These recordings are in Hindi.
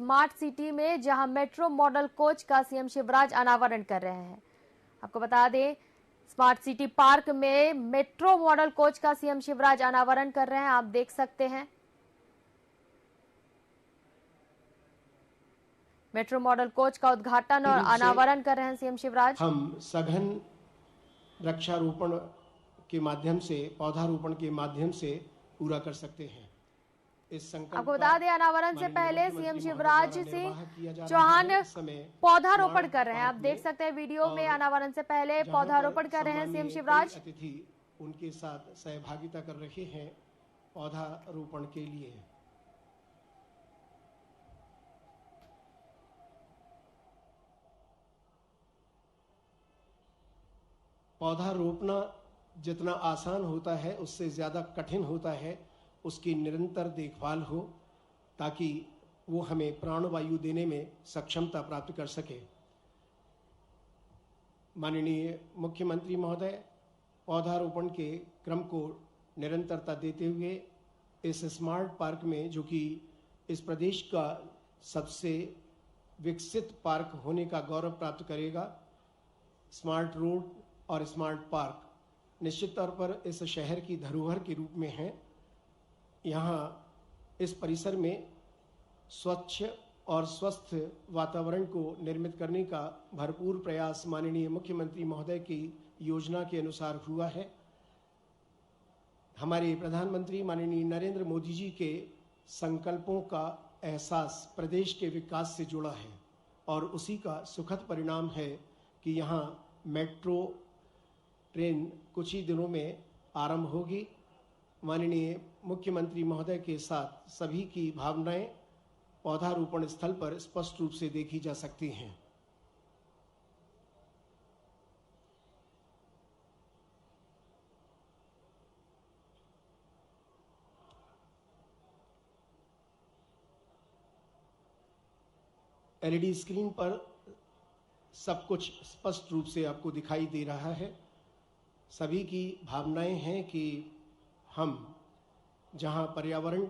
स्मार्ट सिटी में, जहां मेट्रो मॉडल कोच का सीएम शिवराज अनावरण कर रहे हैं। आपको बता दें, स्मार्ट सिटी पार्क में मेट्रो मॉडल कोच का सीएम शिवराज अनावरण कर रहे हैं। आप देख सकते हैं मेट्रो मॉडल कोच का उद्घाटन और अनावरण कर रहे हैं सीएम शिवराज। हम सघन वृक्षारोपण के माध्यम से, पौधारोपण के माध्यम से पूरा कर सकते हैं। इस संकल्प आपको बता दें, अनावरण से पहले सीएम शिवराज सिंह चौहान पौधारोपण कर रहे हैं। आप देख सकते हैं वीडियो में, अनावरण से पहले पौधारोपण कर रहे हैं सीएम शिवराज। अतिथि उनके साथ सहभागिता कर रहे हैं पौधारोपण के लिए। पौधा रोपना जितना आसान होता है, उससे ज्यादा कठिन होता है उसकी निरंतर देखभाल हो, ताकि वो हमें प्राणवायु देने में सक्षमता प्राप्त कर सके। माननीय मुख्यमंत्री महोदय पौधारोपण के क्रम को निरंतरता देते हुए इस स्मार्ट पार्क में, जो कि इस प्रदेश का सबसे विकसित पार्क होने का गौरव प्राप्त करेगा, स्मार्ट रोड और स्मार्ट पार्क निश्चित तौर पर इस शहर की धरोहर के रूप में है। यहाँ इस परिसर में स्वच्छ और स्वस्थ वातावरण को निर्मित करने का भरपूर प्रयास माननीय मुख्यमंत्री महोदय की योजना के अनुसार हुआ है। हमारे प्रधानमंत्री माननीय नरेंद्र मोदी जी के संकल्पों का एहसास प्रदेश के विकास से जुड़ा है और उसी का सुखद परिणाम है कि यहाँ मेट्रो ट्रेन कुछ ही दिनों में आरंभ होगी। माननीय मुख्यमंत्री महोदय के साथ सभी की भावनाएं पौधारोपण स्थल पर स्पष्ट रूप से देखी जा सकती हैं। एलईडी स्क्रीन पर सब कुछ स्पष्ट रूप से आपको दिखाई दे रहा है। सभी की भावनाएं हैं कि हम जहां पर्यावरण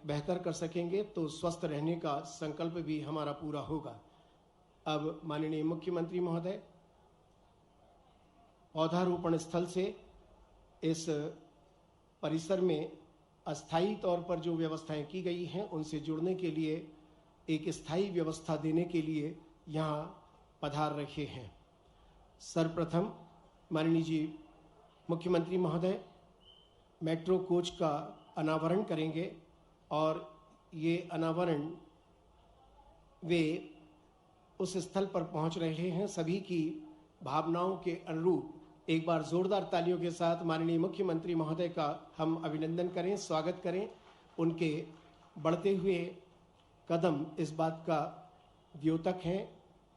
बेहतर कर सकेंगे तो स्वस्थ रहने का संकल्प भी हमारा पूरा होगा। अब माननीय मुख्यमंत्री महोदय पौधारोपण स्थल से इस परिसर में अस्थायी तौर पर जो व्यवस्थाएं की गई हैं उनसे जुड़ने के लिए एक स्थायी व्यवस्था देने के लिए यहाँ पधार रहे हैं। सर्वप्रथम माननीय जी मुख्यमंत्री महोदय मेट्रो कोच का अनावरण करेंगे और ये अनावरण वे उस स्थल पर पहुंच रहे हैं। सभी की भावनाओं के अनुरूप एक बार जोरदार तालियों के साथ माननीय मुख्यमंत्री महोदय का हम अभिनंदन करें, स्वागत करें। उनके बढ़ते हुए कदम इस बात का द्योतक हैं,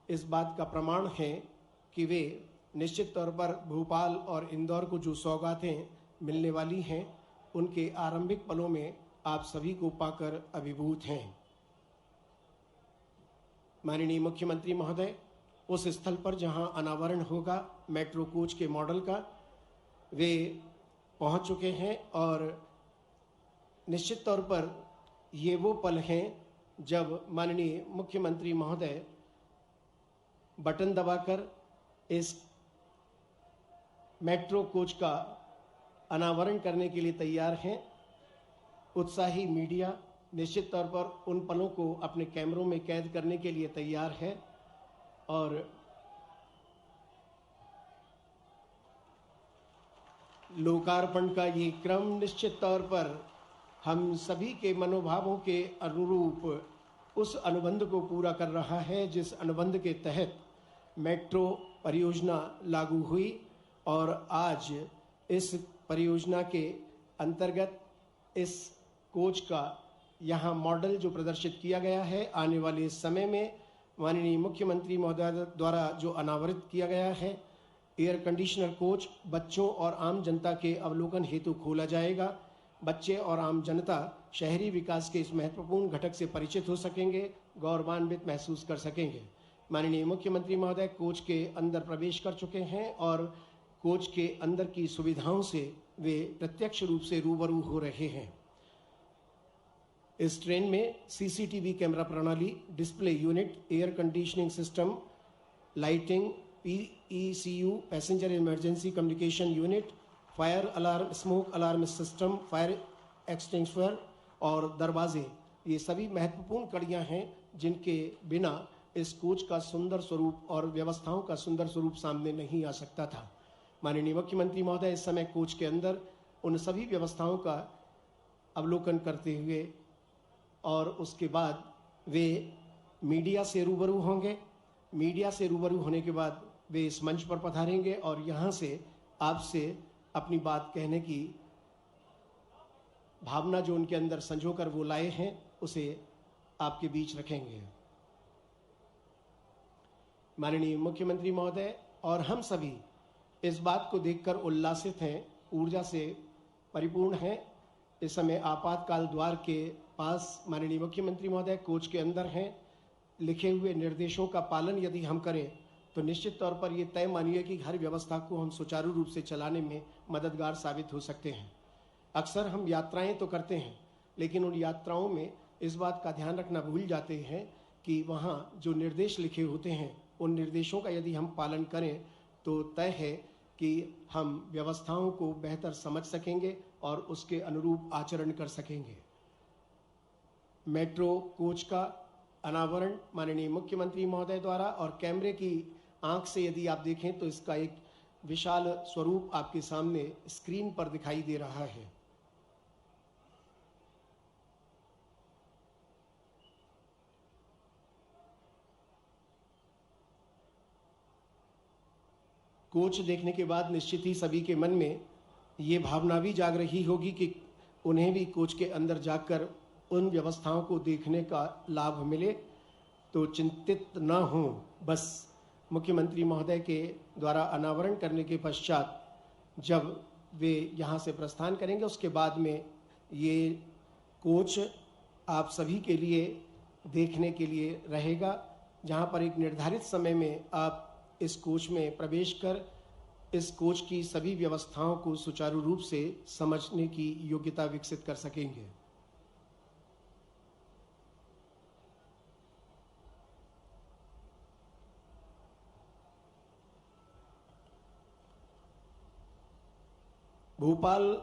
इस बात का प्रमाण है कि वे निश्चित तौर पर भोपाल और इंदौर को जो सौगातें मिलने वाली हैं उनके आरंभिक पलों में आप सभी को पाकर अभिभूत हैं। माननीय मुख्यमंत्री महोदय उस स्थल पर जहां अनावरण होगा मेट्रो कोच के मॉडल का, वे पहुंच चुके हैं और निश्चित तौर पर ये वो पल हैं जब माननीय मुख्यमंत्री महोदय बटन दबाकर इस मेट्रो कोच का अनावरण करने के लिए तैयार हैं। उत्साही मीडिया निश्चित तौर पर उन पलों को अपने कैमरों में कैद करने के लिए तैयार है और लोकार्पण का ये क्रम निश्चित तौर पर हम सभी के मनोभावों के अनुरूप उस अनुबंध को पूरा कर रहा है जिस अनुबंध के तहत मेट्रो परियोजना लागू हुई और आज इस परियोजना के अंतर्गत इस कोच का यहाँ मॉडल जो प्रदर्शित किया गया है, आने वाले समय में माननीय मुख्यमंत्री महोदय द्वारा जो अनावरित किया गया है, एयर कंडीशनर कोच बच्चों और आम जनता के अवलोकन हेतु खोला जाएगा। बच्चे और आम जनता शहरी विकास के इस महत्वपूर्ण घटक से परिचित हो सकेंगे, गौरवान्वित महसूस कर सकेंगे। माननीय मुख्यमंत्री महोदय कोच के अंदर प्रवेश कर चुके हैं और कोच के अंदर की सुविधाओं से वे प्रत्यक्ष रूप से रूबरू हो रहे हैं। इस ट्रेन में सीसीटीवी कैमरा प्रणाली, display unit, air conditioning system, lighting, PECU, passenger emergency communication unit, fire alarm, smoke alarm system, fire extinguisher और दरवाजे, ये सभी महत्वपूर्ण कड़ियां हैं जिनके बिना इस कोच का सुंदर स्वरूप और व्यवस्थाओं का सुंदर स्वरूप सामने नहीं आ सकता था। माननीय मुख्यमंत्री महोदय इस समय कोच के अंदर उन सभी व्यवस्थाओं का अवलोकन करते हुए और उसके बाद वे मीडिया से रूबरू होंगे। मीडिया से रूबरू होने के बाद वे इस मंच पर पधारेंगे और यहाँ से आपसे अपनी बात कहने की भावना जो उनके अंदर संजोकर वो लाए हैं उसे आपके बीच रखेंगे। माननीय मुख्यमंत्री महोदय और हम सभी इस बात को देखकर उल्लासित हैं, ऊर्जा से परिपूर्ण हैं। इस समय आपातकाल द्वार के पास माननीय मुख्यमंत्री महोदय कोच के अंदर हैं। लिखे हुए निर्देशों का पालन यदि हम करें तो निश्चित तौर पर यह तय मानिए कि हर व्यवस्था को हम सुचारू रूप से चलाने में मददगार साबित हो सकते हैं। अक्सर हम यात्राएं तो करते हैं, लेकिन उन यात्राओं में इस बात का ध्यान रखना भूल जाते हैं कि वहाँ जो निर्देश लिखे होते हैं उन निर्देशों का यदि हम पालन करें तो तय है कि हम व्यवस्थाओं को बेहतर समझ सकेंगे और उसके अनुरूप आचरण कर सकेंगे। मेट्रो कोच का अनावरण माननीय मुख्यमंत्री महोदय द्वारा और कैमरे की आंख से यदि आप देखें तो इसका एक विशाल स्वरूप आपके सामने स्क्रीन पर दिखाई दे रहा है। कोच देखने के बाद निश्चित ही सभी के मन में ये भावना भी जाग रही होगी कि उन्हें भी कोच के अंदर जाकर उन व्यवस्थाओं को देखने का लाभ मिले। तो चिंतित न हो, बस मुख्यमंत्री महोदय के द्वारा अनावरण करने के पश्चात जब वे यहाँ से प्रस्थान करेंगे उसके बाद में ये कोच आप सभी के लिए देखने के लिए रहेगा, जहाँ पर एक निर्धारित समय में आप इस कोच में प्रवेश कर इस कोच की सभी व्यवस्थाओं को सुचारू रूप से समझने की योग्यता विकसित कर सकेंगे। भोपाल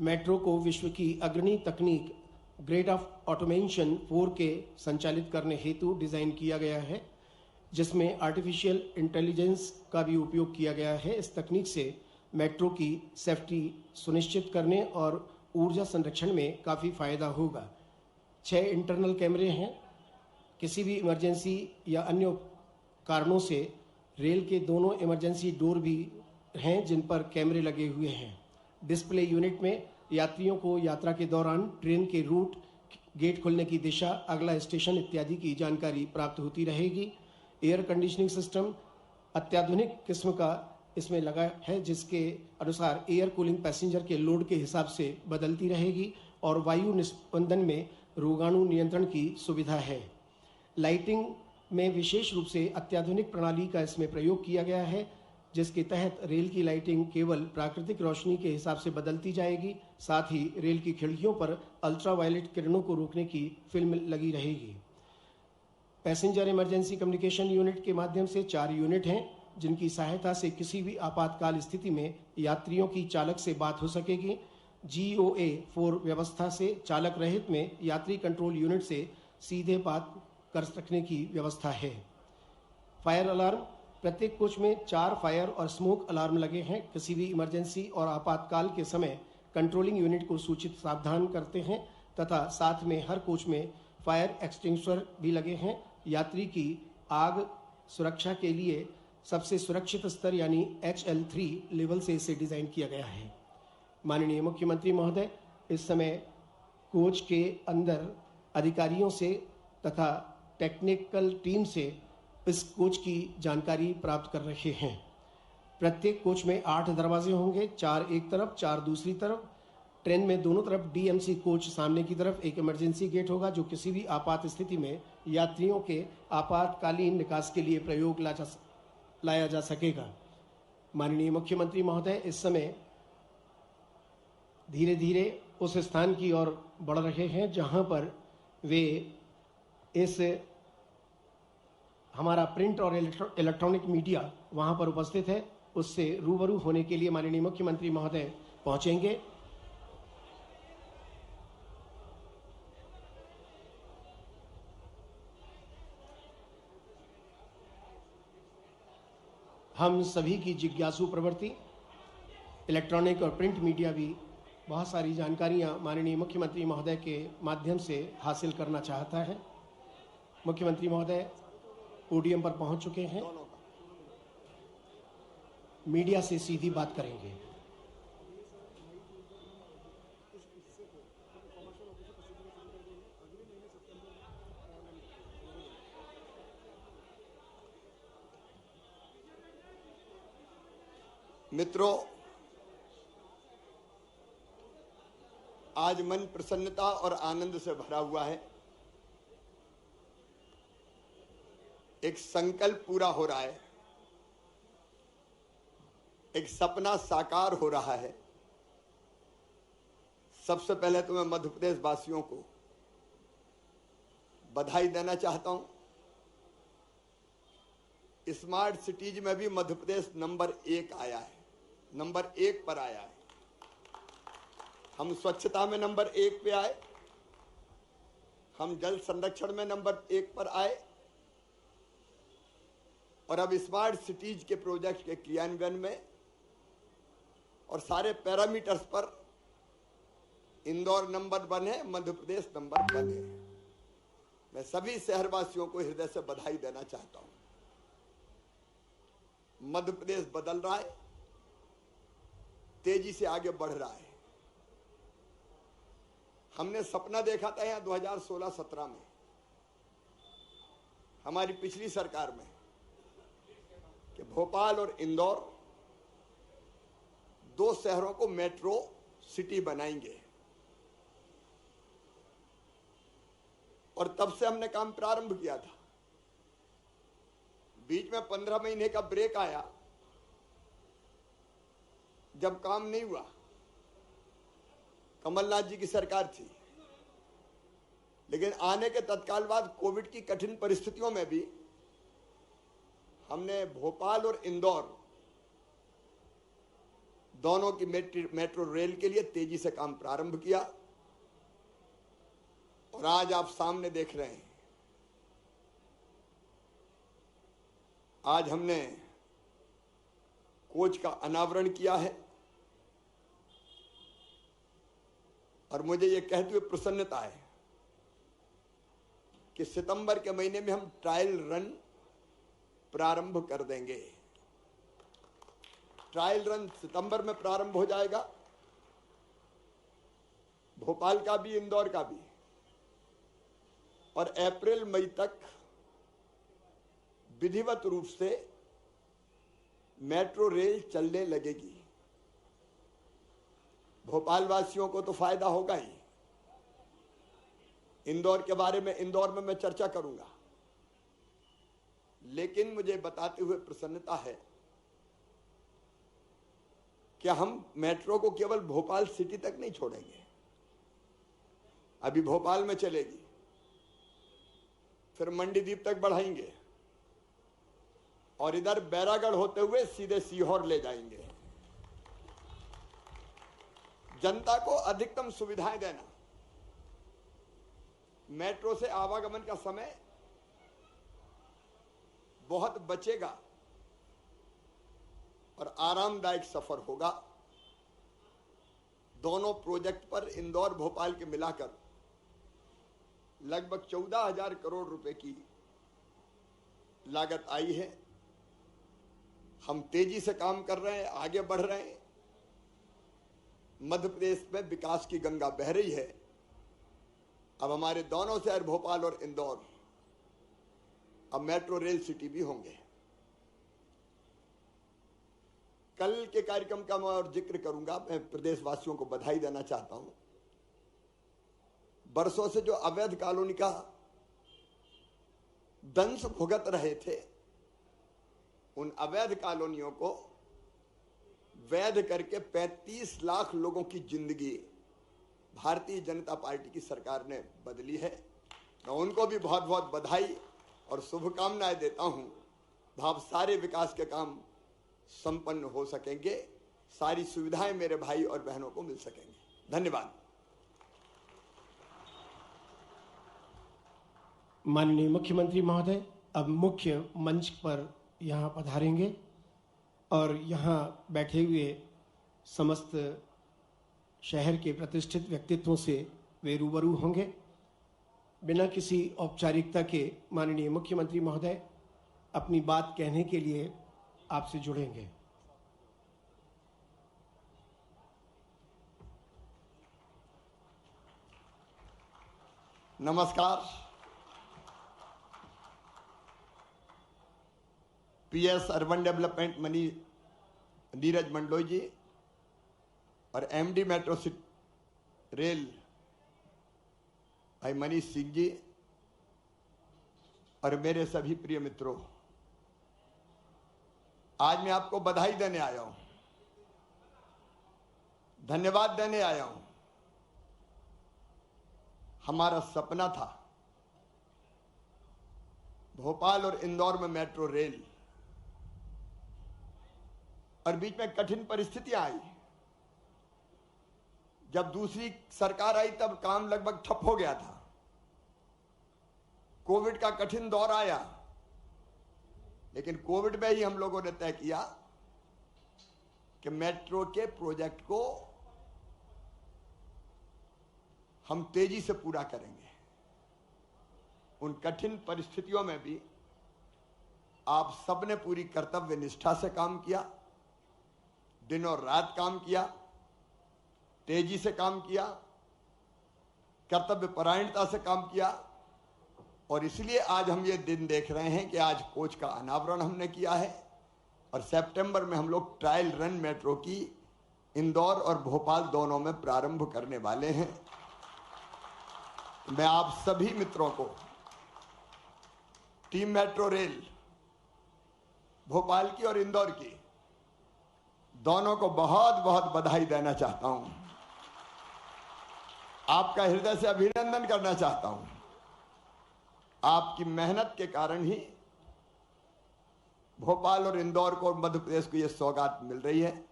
मेट्रो को विश्व की अग्रणी तकनीक ग्रेड ऑफ ऑटोमेशन 4 के संचालित करने हेतु डिजाइन किया गया है, जिसमें आर्टिफिशियल इंटेलिजेंस का भी उपयोग किया गया है। इस तकनीक से मेट्रो की सेफ्टी सुनिश्चित करने और ऊर्जा संरक्षण में काफ़ी फायदा होगा। 6 इंटरनल कैमरे हैं। किसी भी इमरजेंसी या अन्य कारणों से रेल के दोनों इमरजेंसी डोर भी हैं जिन पर कैमरे लगे हुए हैं। डिस्प्ले यूनिट में यात्रियों को यात्रा के दौरान ट्रेन के रूट, गेट खुलने की दिशा, अगला स्टेशन इत्यादि की जानकारी प्राप्त होती रहेगी। एयर कंडीशनिंग सिस्टम अत्याधुनिक किस्म का इसमें लगा है, जिसके अनुसार एयर कूलिंग पैसेंजर के लोड के हिसाब से बदलती रहेगी और वायु निस्पंदन में रोगाणु नियंत्रण की सुविधा है। लाइटिंग में विशेष रूप से अत्याधुनिक प्रणाली का इसमें प्रयोग किया गया है, जिसके तहत रेल की लाइटिंग केवल प्राकृतिक रोशनी के हिसाब से बदलती जाएगी। साथ ही रेल की खिड़कियों पर अल्ट्रावायलेट किरणों को रोकने की फिल्म लगी रहेगी। पैसेंजर इमरजेंसी कम्युनिकेशन यूनिट के माध्यम से 4 यूनिट हैं, जिनकी सहायता से किसी भी आपातकाल स्थिति में यात्रियों की चालक से बात हो सकेगी। GOA 4 व्यवस्था से चालक रहित में यात्री कंट्रोल यूनिट से सीधे बात कर सकने की व्यवस्था है। फायर अलार्म, प्रत्येक कोच में 4 फायर और स्मोक अलार्म लगे हैं। किसी भी इमरजेंसी और आपातकाल के समय कंट्रोलिंग यूनिट को सूचित सावधान करते हैं तथा साथ में हर कोच में फायर एक्सटिंग्विशर भी लगे हैं। यात्री की आग सुरक्षा के लिए सबसे सुरक्षित स्तर यानी HL3 लेवल से इसे डिजाइन किया गया है। माननीय मुख्यमंत्री महोदय इस समय कोच के अंदर अधिकारियों से तथा टेक्निकल टीम से इस कोच की जानकारी प्राप्त कर रहे हैं। प्रत्येक कोच में 8 दरवाजे होंगे, 4 एक तरफ, 4 दूसरी तरफ। ट्रेन में दोनों तरफ DMC कोच सामने की तरफ एक इमरजेंसी गेट होगा, जो किसी भी आपात स्थिति में यात्रियों के आपातकालीन निकास के लिए प्रयोग लाया जा सकेगा। माननीय मुख्यमंत्री महोदय इस समय धीरे धीरे उस स्थान की ओर बढ़ रहे हैं जहां पर वे इस हमारा प्रिंट और इलेक्ट्रॉनिक मीडिया वहां पर उपस्थित है, उससे रूबरू होने के लिए माननीय मुख्यमंत्री महोदय पहुंचेंगे। हम सभी की जिज्ञासु प्रवृत्ति, इलेक्ट्रॉनिक और प्रिंट मीडिया भी बहुत सारी जानकारियां माननीय मुख्यमंत्री महोदय के माध्यम से हासिल करना चाहता है। मुख्यमंत्री महोदय पोडियम पर पहुंच चुके हैं, मीडिया से सीधी बात करेंगे। मित्रों, आज मन प्रसन्नता और आनंद से भरा हुआ है। एक संकल्प पूरा हो रहा है, एक सपना साकार हो रहा है। सबसे पहले तो मैं मध्य प्रदेश वासियों को बधाई देना चाहता हूं। स्मार्ट सिटीज में भी मध्य प्रदेश नंबर 1 आया है, नंबर 1 पर आया है। हम स्वच्छता में नंबर 1 पे आए, हम जल संरक्षण में नंबर 1 पर आए, और अब स्मार्ट सिटीज के प्रोजेक्ट के क्रियान्वयन में और सारे पैरामीटर्स पर इंदौर नंबर 1 है, मध्य प्रदेश नंबर 1 है। मैं सभी शहरवासियों को हृदय से बधाई देना चाहता हूं। मध्य प्रदेश बदल रहा है, तेजी से आगे बढ़ रहा है। हमने सपना देखा था यहां 2016-17 में, हमारी पिछली सरकार में, कि भोपाल और इंदौर 2 शहरों को मेट्रो सिटी बनाएंगे, और तब से हमने काम प्रारंभ किया था। बीच में 15 महीने का ब्रेक आया, जब काम नहीं हुआ। कमलनाथ जी की सरकार थी, लेकिन आने के तत्काल बाद कोविड की कठिन परिस्थितियों में भी हमने भोपाल और इंदौर दोनों की मेट्रो रेल के लिए तेजी से काम प्रारंभ किया, और आज आप सामने देख रहे हैं। आज हमने कोच का अनावरण किया है, और मुझे यह कहते हुए प्रसन्नता है कि सितंबर के महीने में हम ट्रायल रन प्रारंभ कर देंगे। ट्रायल रन सितंबर में प्रारंभ हो जाएगा, भोपाल का भी, इंदौर का भी, और अप्रैल मई तक विधिवत रूप से मेट्रो रेल चलने लगेगी। भोपाल वासियों को तो फायदा होगा ही। इंदौर के बारे में इंदौर में मैं चर्चा करूंगा, लेकिन मुझे बताते हुए प्रसन्नता है कि हम मेट्रो को केवल भोपाल सिटी तक नहीं छोड़ेंगे। अभी भोपाल में चलेगी, फिर मंडीदीप तक बढ़ाएंगे, और इधर बैरागढ़ होते हुए सीधे सीहोर ले जाएंगे। जनता को अधिकतम सुविधाएं देना, मेट्रो से आवागमन का समय बहुत बचेगा और आरामदायक सफर होगा। दोनों प्रोजेक्ट पर इंदौर भोपाल के मिलाकर लगभग 14,000 करोड़ रुपए की लागत आई है। हम तेजी से काम कर रहे हैं, आगे बढ़ रहे हैं। मध्य प्रदेश में विकास की गंगा बह रही है। अब हमारे दोनों शहर भोपाल और इंदौर अब मेट्रो रेल सिटी भी होंगे। कल के कार्यक्रम का मैं और जिक्र करूंगा। मैं प्रदेशवासियों को बधाई देना चाहता हूं। बरसों से जो अवैध कॉलोनी का दंश भुगत रहे थे, उन अवैध कॉलोनियों को वैध करके 35 लाख लोगों की जिंदगी भारतीय जनता पार्टी की सरकार ने बदली है। मैं उनको भी बहुत बहुत बधाई और शुभकामनाएं देता हूं। भाव सारे विकास के काम संपन्न हो सकेंगे, सारी सुविधाएं मेरे भाई और बहनों को मिल सकेंगी। धन्यवाद। माननीय मुख्यमंत्री महोदय अब मुख्य मंच पर यहाँ पधारेंगे और यहाँ बैठे हुए समस्त शहर के प्रतिष्ठित व्यक्तित्वों से वे रूबरू होंगे। बिना किसी औपचारिकता के माननीय मुख्यमंत्री महोदय अपनी बात कहने के लिए आपसे जुड़ेंगे। नमस्कार। PS urban development Neeraj Mandloi ji और एमडी मेट्रो रेल भाई मनीष सिंह जी और मेरे सभी प्रिय मित्रों, आज मैं आपको बधाई देने आया हूं, धन्यवाद देने आया हूं। हमारा सपना था भोपाल और इंदौर में मेट्रो रेल, और बीच में कठिन परिस्थितियां आई। जब दूसरी सरकार आई तब काम लगभग ठप हो गया था। कोविड का कठिन दौर आया, लेकिन कोविड में ही हम लोगों ने तय किया कि मेट्रो के प्रोजेक्ट को हम तेजी से पूरा करेंगे। उन कठिन परिस्थितियों में भी आप सबने पूरी कर्तव्य निष्ठा से काम किया, दिन और रात काम किया, तेजी से काम किया, कर्तव्य परायणता से काम किया, और इसलिए आज हम ये दिन देख रहे हैं कि आज कोच का अनावरण हमने किया है और सितंबर में हम लोग ट्रायल रन मेट्रो की इंदौर और भोपाल दोनों में प्रारंभ करने वाले हैं। मैं आप सभी मित्रों को टीम मेट्रो रेल भोपाल की और इंदौर की दोनों को बहुत बहुत बधाई देना चाहता हूं, आपका हृदय से अभिनंदन करना चाहता हूं। आपकी मेहनत के कारण ही भोपाल और इंदौर को, मध्य प्रदेश को यह सौगात मिल रही है,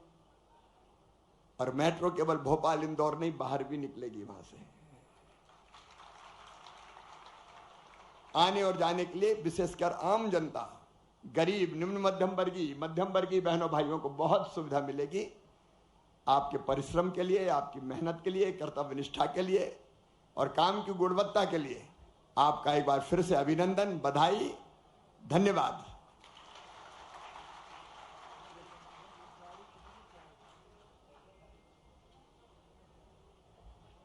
और मेट्रो केवल भोपाल इंदौर नहीं, बाहर भी निकलेगी वहां से। आने और जाने के लिए विशेषकर आम जनता, गरीब, निम्न मध्यम वर्गीय बहनों भाइयों को बहुत सुविधा मिलेगी। आपके परिश्रम के लिए, आपकी मेहनत के लिए, कर्तव्य निष्ठा के लिए और काम की गुणवत्ता के लिए आपका एक बार फिर से अभिनंदन, बधाई, धन्यवाद।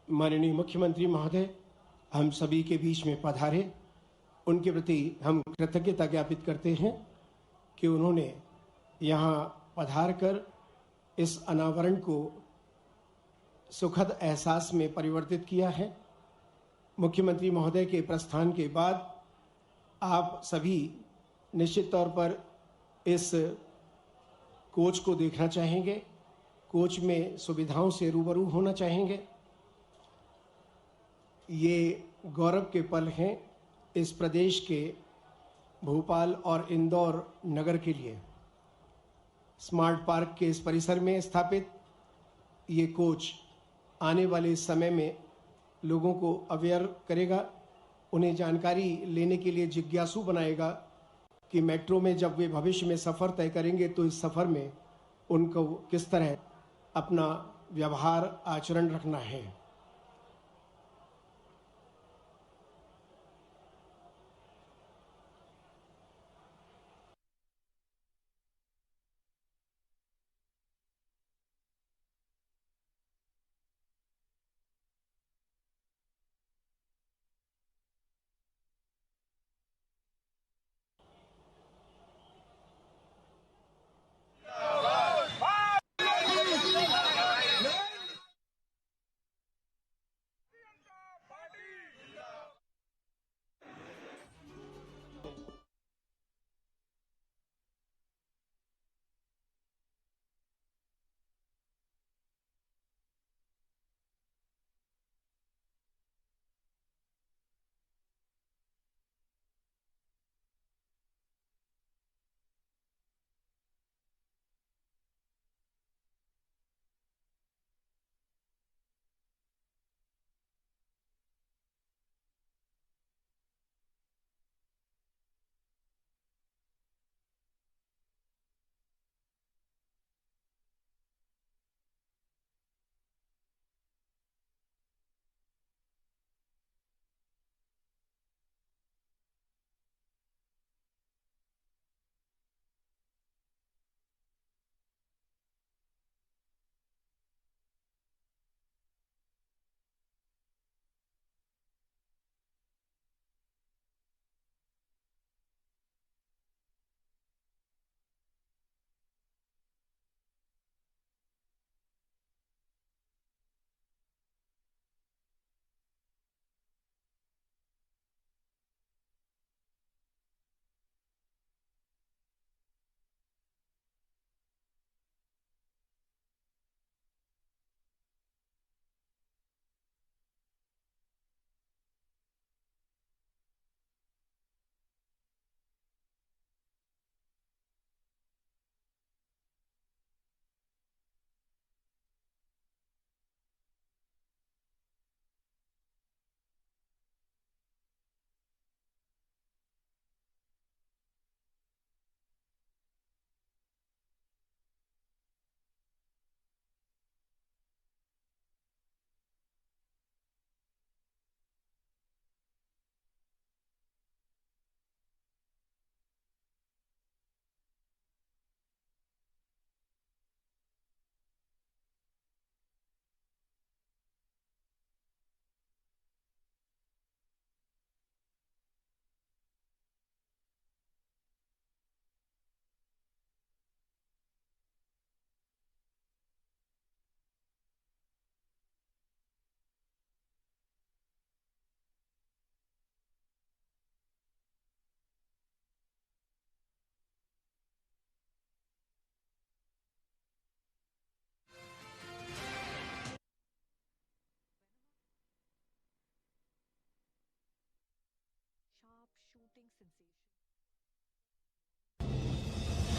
माननीय मुख्यमंत्री महोदय हम सभी के बीच में पधारे, उनके प्रति हम कृतज्ञता ज्ञापित करते हैं कि उन्होंने यहाँ पधार कर इस अनावरण को सुखद एहसास में परिवर्तित किया है। मुख्यमंत्री महोदय के प्रस्थान के बाद आप सभी निश्चित तौर पर इस कोच को देखना चाहेंगे, कोच में सुविधाओं से रूबरू होना चाहेंगे। ये गौरव के पल हैं इस प्रदेश के भोपाल और इंदौर नगर के लिए। स्मार्ट पार्क के इस परिसर में स्थापित ये कोच आने वाले समय में लोगों को अवेयर करेगा, उन्हें जानकारी लेने के लिए जिज्ञासु बनाएगा कि मेट्रो में जब वे भविष्य में सफ़र तय करेंगे तो इस सफ़र में उनको किस तरह अपना व्यवहार आचरण रखना है।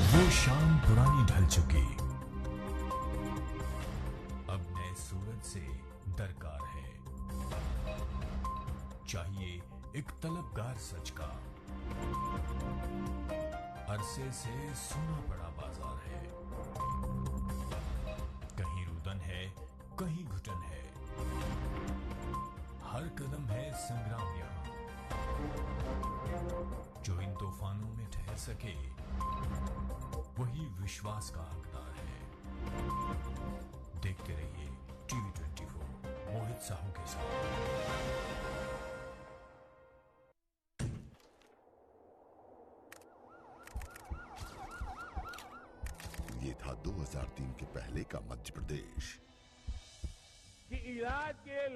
वो शाम पुरानी ढल चुकी, अब नए सूरज से दरकार है। चाहिए एक तलबगार सच का, अरसे से सुना पड़ा बाजार है। कहीं रुदन है, कहीं घुटन है, हर कदम है संग्राम यहां। जो इन तूफानों में ठहर सके, वही विश्वास का हकदार है। देखते रहिए टीवी 24 मोहित साहू के साथ। ये था 2003 के पहले का मध्य प्रदेश कि इलाज के